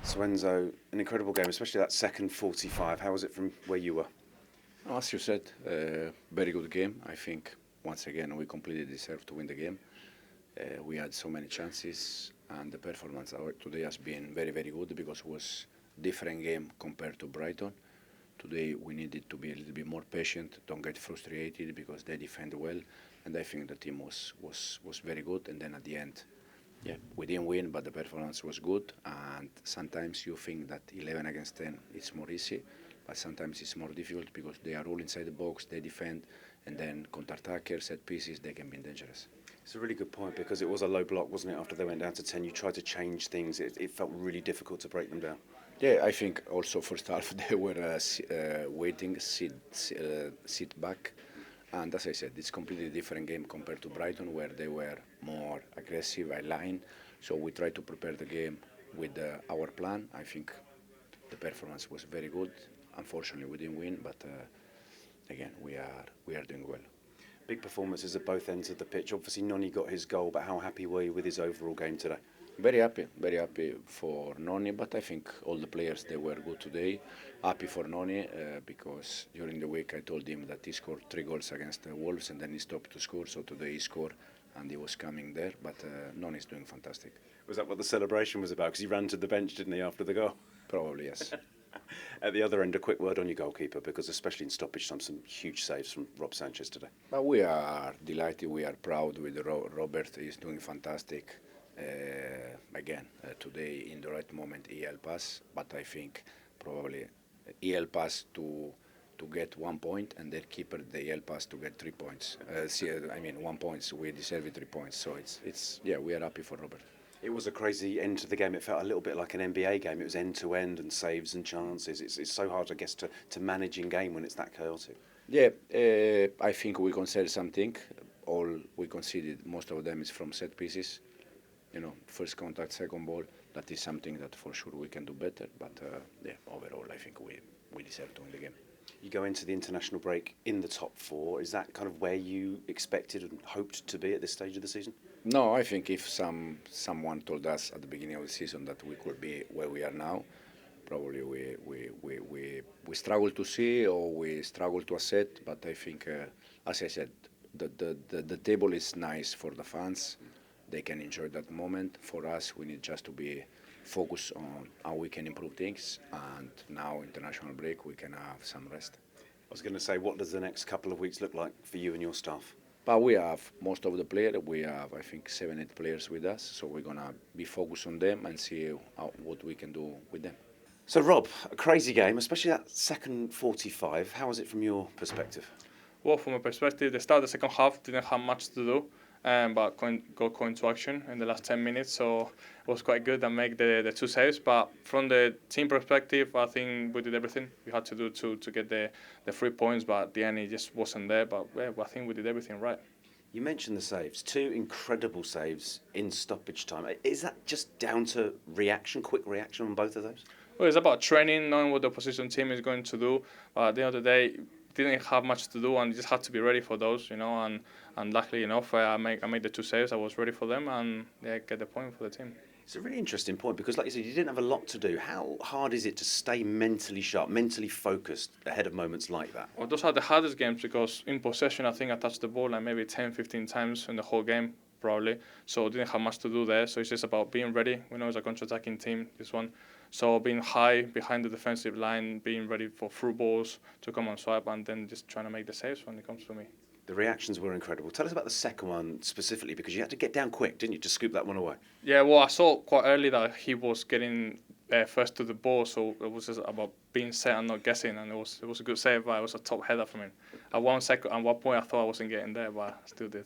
So Enzo, an incredible game, especially that second 45. How was it from where you were? As you said, very good game. I think once again we completely deserved to win the game. We had so many chances, and the performance today has been very, very good because it was different game compared to Brighton. Today we needed to be a little bit more patient, don't get frustrated because they defend well, and I think the team was very good. And then at the end, yeah, we didn't win, but the performance was good. And sometimes you think that 11 against 10 is more easy, but sometimes it's more difficult because they are all inside the box, they defend, and then counter-attackers, set pieces, they can be dangerous. It's a really good point because it was a low block, wasn't it? After they went down to 10, you tried to change things. It felt really difficult to break them down. Yeah, I think also first half they were waiting, sit back, and as I said, it's completely different game compared to Brighton, where they were more aggressive, I line. So we tried to prepare the game with our plan. I think the performance was very good. Unfortunately, we didn't win, but again, we are doing well. Big performances at both ends of the pitch. Obviously, Noni got his goal, but how happy were you with his overall game today? Very happy for Noni, but I think all the players, they were good today. Happy for Noni because during the week I told him that he scored 3 goals against the Wolves and then he stopped to score, so today he scored and he was coming there, but Noni is doing fantastic. Was that what the celebration was about? Because he ran to the bench, didn't he, after the goal? Probably, yes. At the other end, a quick word on your goalkeeper, because especially in stoppage time, some huge saves from Rob Sanchez today. But we are delighted, we are proud with Robert. He's doing fantastic. Again, today in the right moment he helped us, but I think probably he helped us to get 1 point, and their keeper, they help us to get 3 points. 1 point, so we deserve 3 points. So it's yeah, we are happy for Robert. It was a crazy end to the game. It felt a little bit like an NBA game. It was end to end and saves and chances. It's so hard, I guess, to manage in game when it's that chaotic. Yeah, I think we conceded something. All we conceded, most of them is from set pieces. You know, first contact, second ball. That is something that for sure we can do better. But yeah, overall, I think we deserve to win the game. You go into the international break in the top 4. Is that kind of where you expected and hoped to be at this stage of the season? No, I think if someone told us at the beginning of the season that we could be where we are now, probably we struggle to see or we struggle to accept. But I think, as I said, the table is nice for the fans. They can enjoy that moment. For us, we need just to be focused on how we can improve things. And now, international break, we can have some rest. I was going to say, what does the next couple of weeks look like for you and your staff? But we have most of the players. We have, I think, 7, 8 players with us. So we're going to be focused on them and see what we can do with them. So, Rob, a crazy game, especially that second 45. How was it from your perspective? Well, from my perspective, the start of the second half didn't have much to do, but got into action in the last 10 minutes, so it was quite good and make the 2 saves. But from the team perspective, I think we did everything we had to do to get the 3 points, but at the end it just wasn't there. But yeah, I think we did everything right. You mentioned the saves, 2 incredible saves in stoppage time. Is that just down to reaction, quick reaction on both of those? Well, it's about training, knowing what the opposition team is going to do. But at the end of the day, didn't have much to do and just had to be ready for those, you know. And luckily enough, I made the 2 saves. I was ready for them, and yeah, get the point for the team. It's a really interesting point because, like you said, you didn't have a lot to do. How hard is it to stay mentally sharp, mentally focused ahead of moments like that? Well, those are the hardest games because in possession, I think I touched the ball like maybe 10, 15 times in the whole game, probably. So I didn't have much to do there. So it's just about being ready. We know it's a counter-attacking team, this one. So being high behind the defensive line, being ready for through balls to come and swipe, and then just trying to make the saves when it comes to me. The reactions were incredible. Tell us about the second one specifically, because you had to get down quick, didn't you, to scoop that one away? Yeah, well, I saw quite early that he was getting first to the ball, so it was just about being set and not guessing, and it was a good save, but it was a top header from him. At one point I thought I wasn't getting there, but I still did.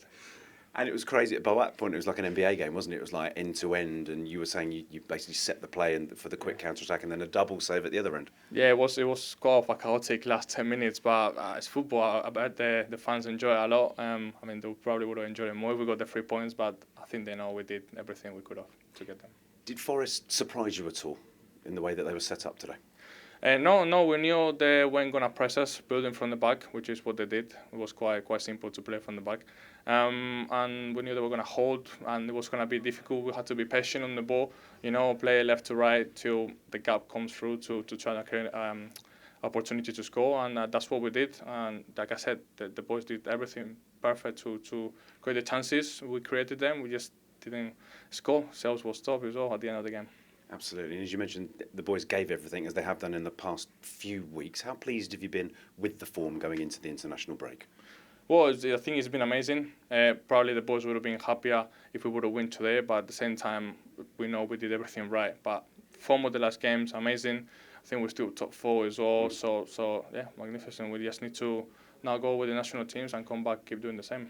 And it was crazy. By that point, it was like an NBA game, wasn't it? It was like end to end, and you were saying you basically set the play for the quick counter attack, and then a double save at the other end. Yeah, it was quite of a chaotic last 10 minutes, but it's football. I bet the fans enjoy it a lot. They probably would have enjoyed it more if we got the 3 points, but I think they know we did everything we could have to get them. Did Forest surprise you at all in the way that they were set up today? No, we knew they weren't gonna press us, building from the back, which is what they did. It was quite simple to play from the back, and we knew they were gonna hold, and it was gonna be difficult. We had to be patient on the ball, play left to right till the gap comes through to try to create opportunity to score, and that's what we did. And like I said, the boys did everything perfect to create the chances. We created them. We just didn't score. Sales was top as well at the end of the game. Absolutely. And as you mentioned, the boys gave everything, as they have done in the past few weeks. How pleased have you been with the form going into the international break? Well, I think it's been amazing. Probably the boys would have been happier if we would have won today, but at the same time, we know we did everything right. But form of the last games, amazing. I think we're still top 4 as well. So yeah, magnificent. We just need to now go with the national teams and come back, keep doing the same.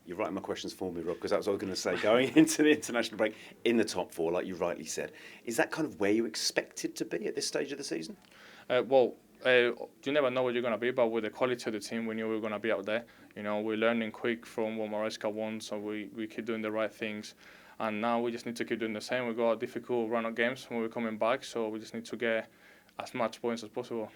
You're writing my questions for me, Rob, because that's what I was going to say. Going into the international break in the top 4, like you rightly said, is that kind of where you expected to be at this stage of the season? You never know where you're going to be, but with the quality of the team, we knew we were going to be out there. We're learning quick from what Maresca wants, so we keep doing the right things. And now we just need to keep doing the same. We've got a difficult run of games when we're coming back, so we just need to get as much points as possible.